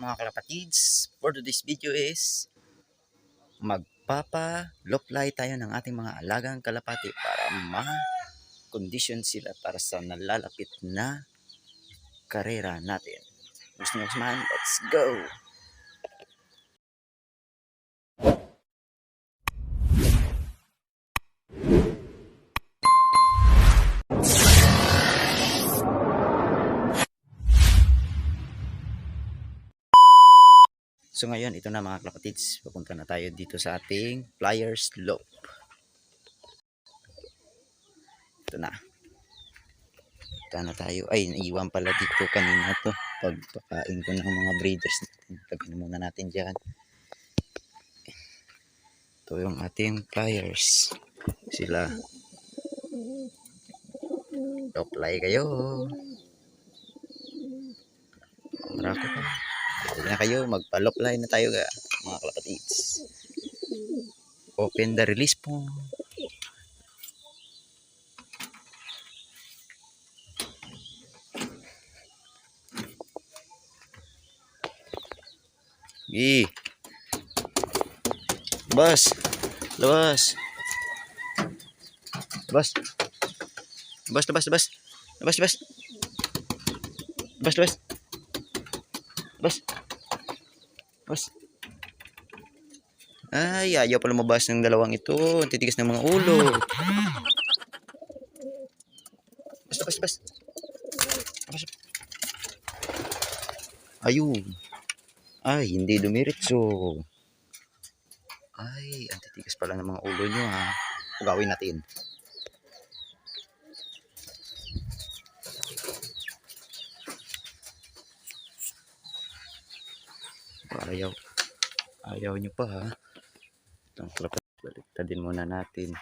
mga kalapatids. For today's video is magpapa-loplay tayo ng ating mga alagang kalapati para ma-condition sila para sa nalalapit na karera natin. Gusto nyo samahan? Let's go! So ngayon, ito na mga kalapatids. Pupunta na tayo dito sa ating flyer slope. Ito na. Ito na tayo. Ay, naiwan pala dito kanina to. Pagpakain ko ng mga breeders natin. Lagyan muna natin dyan. Ito yung ating flyers. Sila. Apply kayo. Marako pa. Pwede na kayo. Magpa-loplay na tayo mga kalapatids. Open the release po. Bas. Labas. Labas. Labas, labas, labas. Labas, labas. Labas, labas. Labas. Labas. Ay, ayaw pala mabas ng dalawang ito. Titigas ng mga ulo. Bas, bas, bas. Bas. Ayun. Ay, hindi dumiritso. Ay, ang titigas pala ng mga ulo nyo ha. Ugawin natin. Ayaw. Ayaw nyo pa ha. Itong klapat. Baliktadin muna natin.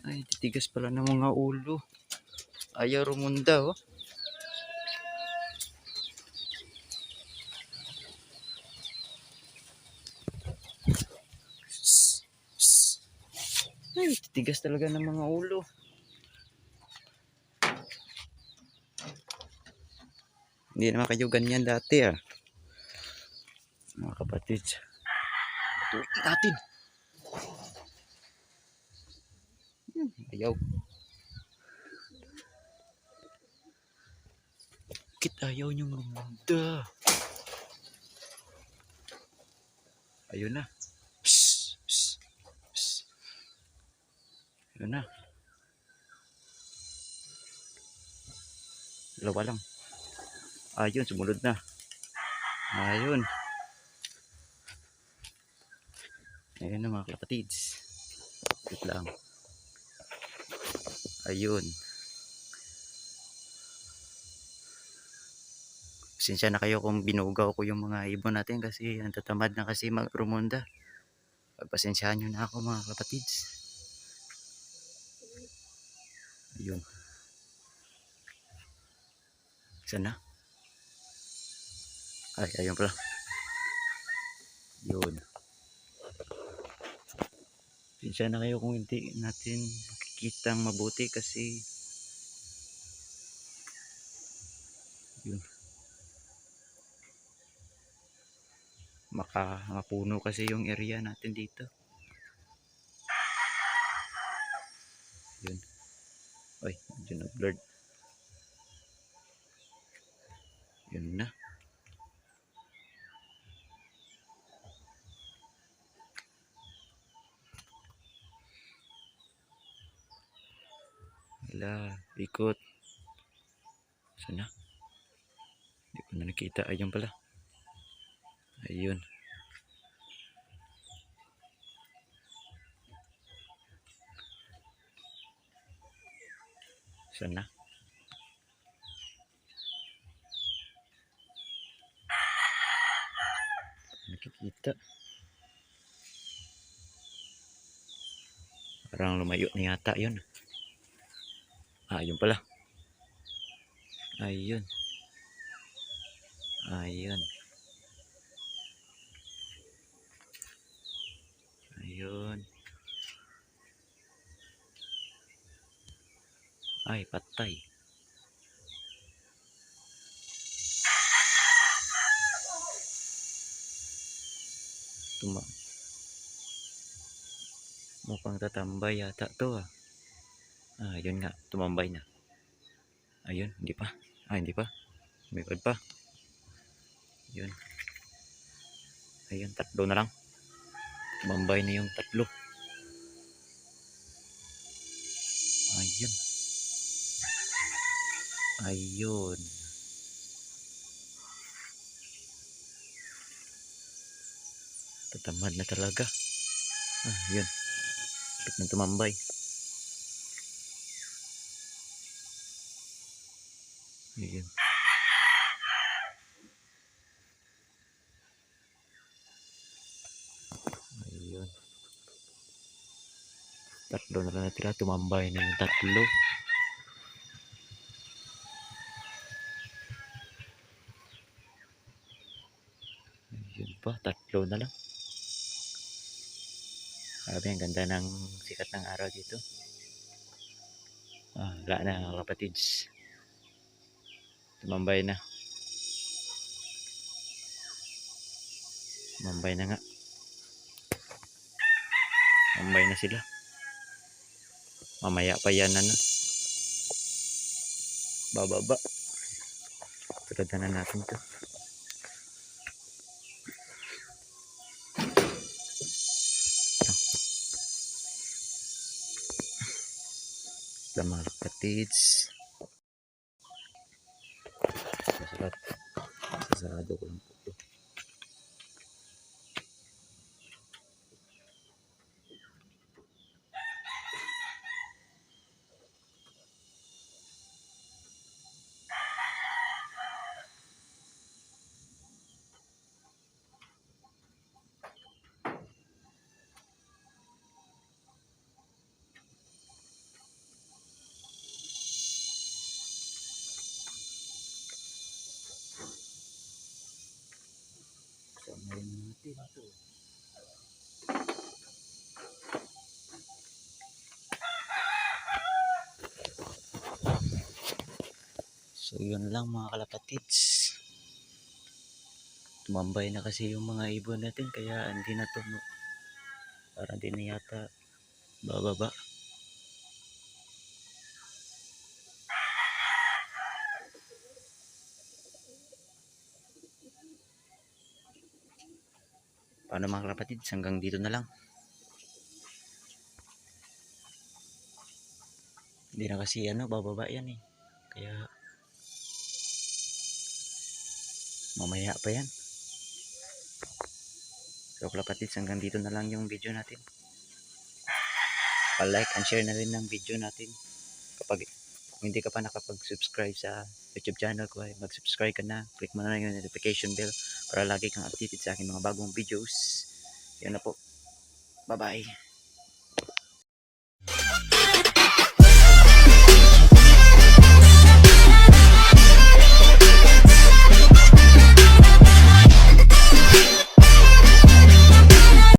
Ay, titigas pala ng mga ulo. Ayaw rumunda oh. Ay, titigas talaga ng mga ulo. Hindi naman kayo ganyan dati ah. Mga kapatids. Tuloy natin. Ayaw. Bakit ayaw niyong rumunda? Ayun na. Psst, psst, psst. Ayun na. Dalawa lang. Ayun, sumunod na. Ayun. Ayun na mga kapatids. Wait lang. Ayun. Pasensya na kayo kung binugaw ko yung mga ibon natin kasi ang tatamad na kasi magrumunda. Pagpasensyahan nyo na ako mga kapatids. Ayun. Sana. Ay, ayun pala. Yun. Pasensya na kayo kung hindi natin makikitang mabuti kasi yun. Mapuno kasi yung area natin dito. Yun. Ay, medyo na-blurred. Yun na. Wala, ikot. Sana. Hindi ko na nakita. Ayun pala. Ayun. Sana. Nakikita. Parang lumayo na yata yun. Ayun pala. Ayun. Ayun. Ayun. Ay, patay. Tuma Mukhang tatambay yata to ah. Yun nga, tumambay na. Ayun, hindi pa. Hindi pa. Umikot pa. Yun. Ayun, tatlo na lang. Tumambay na yung tatlo. Ayun. Ayun. Tatamad na talaga. Yun. Tapos na tumambay. Ayun. Ayun. Tatlo na lang natira. Tumambay na yung tatlo. Ayun pa. Tatlo na lang. Sabi, ang ganda ng sikat ng araw dito. Wala na mga kapatids. Tumambay na. Tumambay na nga. Tumambay na sila. Mamaya pa yan ano. Bababa. Tulad na natin to. Mga kapatids. Sasarado ko lang po ito. Samayin natin ito. So yun lang mga kalapatids. Tumambay na kasi yung mga ibon natin kaya hindi na to parang hindi na yata bababa. Paano mga kalapatids, hanggang dito na lang. Hindi na kasi bababa yan eh. Kaya mamaya pa yan. So kalapatids, hanggang dito na lang yung video natin. Pa-like and share na rin ng video natin. Kapag hindi ka pa nakapag-subscribe sa YouTube channel ko, ay mag-subscribe ka na. Click mo na yung notification bell para lagi kang updated sa aking mga bagong videos. Yan na po. Bye-bye.